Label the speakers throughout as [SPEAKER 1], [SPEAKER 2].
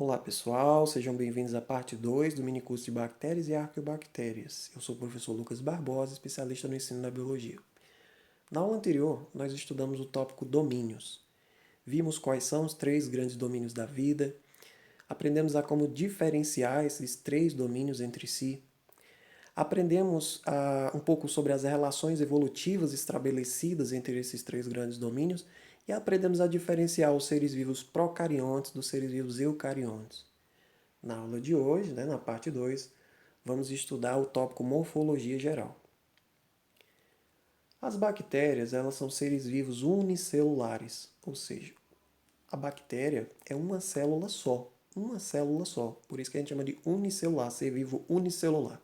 [SPEAKER 1] Olá pessoal, sejam bem-vindos à parte 2 do minicurso de Bactérias e Arqueobactérias. Eu sou o professor Lucas Barbosa, especialista no ensino da biologia. Na aula anterior, nós estudamos o tópico domínios. Vimos quais são os três grandes domínios da vida, aprendemos a como diferenciar esses três domínios entre si, aprendemos um pouco sobre as relações evolutivas estabelecidas entre esses três grandes domínios e aprendemos a diferenciar os seres vivos procariontes dos seres vivos eucariontes. Na aula de hoje, na parte 2, vamos estudar o tópico morfologia geral. As bactérias, elas são seres vivos unicelulares, ou seja, a bactéria é uma célula só, Por isso que a gente chama de unicelular, ser vivo unicelular.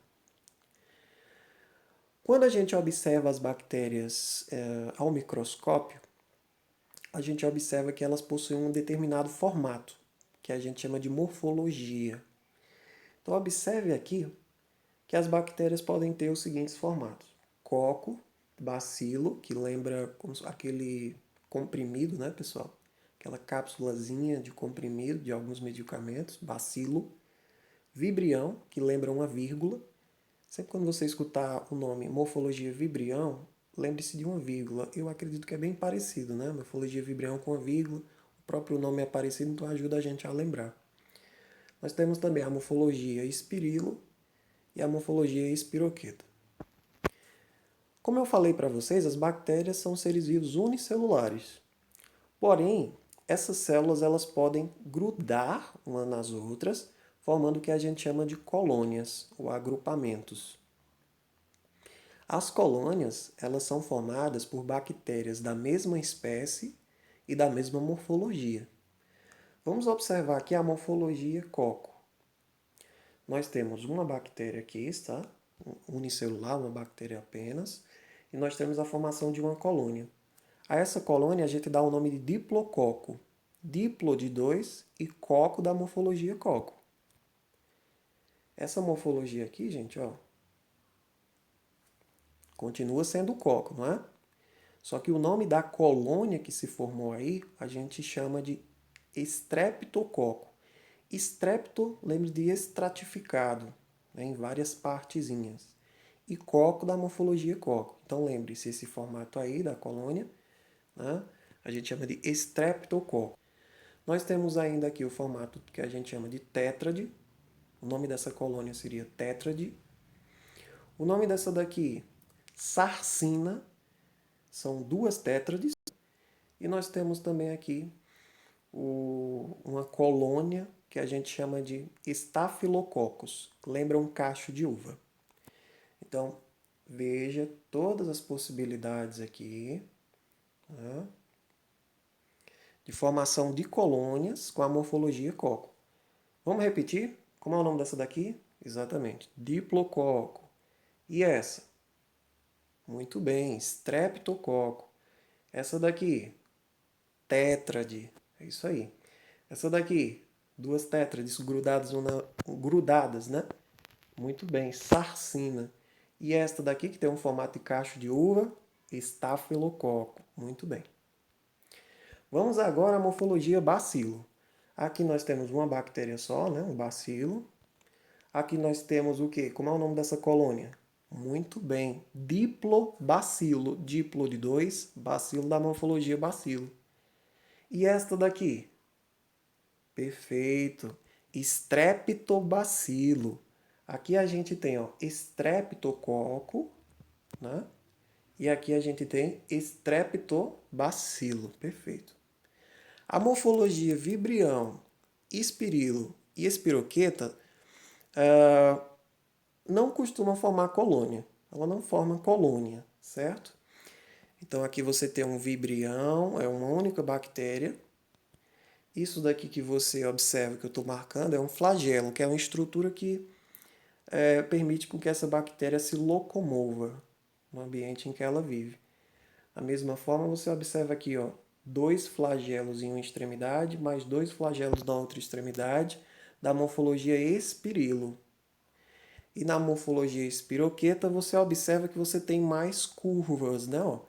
[SPEAKER 1] Quando a gente observa as bactérias ao microscópio, a gente observa que elas possuem um determinado formato, que a gente chama de morfologia. Então observe aqui que as bactérias podem ter os seguintes formatos: coco, bacilo, que lembra aquele comprimido, né, pessoal? Aquela cápsulazinha de comprimido de alguns medicamentos, bacilo. Vibrião, que lembra uma vírgula. Sempre quando você escutar o nome morfologia vibrião, lembre-se de uma vírgula. Eu acredito que é bem parecido, né? Morfologia vibrião com a vírgula. O próprio nome é parecido, então ajuda a gente a lembrar. Nós temos também a morfologia espirilo e a morfologia espiroqueta. Como eu falei para vocês, as bactérias são seres vivos unicelulares. Porém, essas células elas podem grudar umas nas outras, formando o que a gente chama de colônias ou agrupamentos. As colônias elas são formadas por bactérias da mesma espécie e da mesma morfologia. Vamos observar aqui a morfologia coco. Nós temos uma bactéria aqui, tá? Unicelular, uma bactéria apenas, e nós temos a formação de uma colônia. A essa colônia a gente dá o nome de diplococo. Diplo de 2 e coco da morfologia coco. Essa morfologia aqui, gente, ó, continua sendo coco, não é? Só que o nome da colônia que se formou aí, a gente chama de estreptococo. Estrepto, lembre de estratificado, né, em várias partezinhas. E coco da morfologia coco. Então lembre-se, esse formato aí da colônia, né, a gente chama de estreptococo. Nós temos ainda aqui o formato que a gente chama de tétrade. O nome dessa colônia seria tétrade. O nome dessa daqui, sarcina, são duas tétrades. E nós temos também aqui uma colônia que a gente chama de Staphylococcus. Lembra um cacho de uva. Então, veja todas as possibilidades aqui, né, de formação de colônias com a morfologia coco. Vamos repetir? Como é o nome dessa daqui? Exatamente, diplococo. E essa? Muito bem, streptococo. Essa daqui? Tétrade. É isso aí. Essa daqui? Duas tétrades grudadas, né? Muito bem, sarcina. E esta daqui, que tem um formato de cacho de uva? Estafilococo. Muito bem. Vamos agora à morfologia bacilo. Aqui nós temos uma bactéria só, né? Um bacilo. Aqui nós temos o quê? Como é o nome dessa colônia? Muito bem. Diplobacilo. Diplo de 2, bacilo da morfologia bacilo. E esta daqui? Perfeito. Streptobacilo. Aqui a gente tem, ó, estreptococo, né? E aqui a gente tem estreptobacilo. Perfeito. A morfologia vibrião, espirilo e espiroqueta não costuma formar colônia. Ela não forma colônia, certo? Então aqui você tem um vibrião, é uma única bactéria. Isso daqui que você observa que eu estou marcando é um flagelo, que é uma estrutura que permite com que essa bactéria se locomova no ambiente em que ela vive. Da mesma forma, você observa aqui, ó, dois flagelos em uma extremidade, mais dois flagelos na outra extremidade, da morfologia espirilo. E na morfologia espiroqueta, você observa que você tem mais curvas, né? Ó.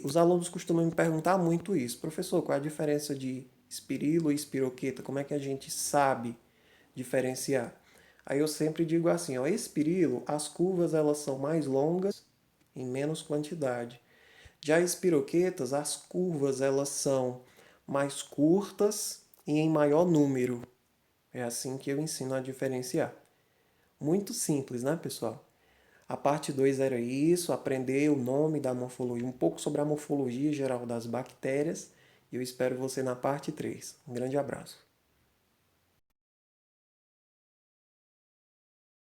[SPEAKER 1] Os alunos costumam me perguntar muito isso. Professor, qual é a diferença de Espirilo e espiroqueta, como é que a gente sabe diferenciar? Aí eu sempre digo assim, ó, espirilo, as curvas elas são mais longas em menos quantidade. Já espiroquetas, as curvas elas são mais curtas e em maior número. É assim que eu ensino a diferenciar. Muito simples, né, pessoal? A parte 2 era isso, aprender o nome da morfologia, um pouco sobre a morfologia geral das bactérias. E eu espero você na parte 3. Um grande abraço.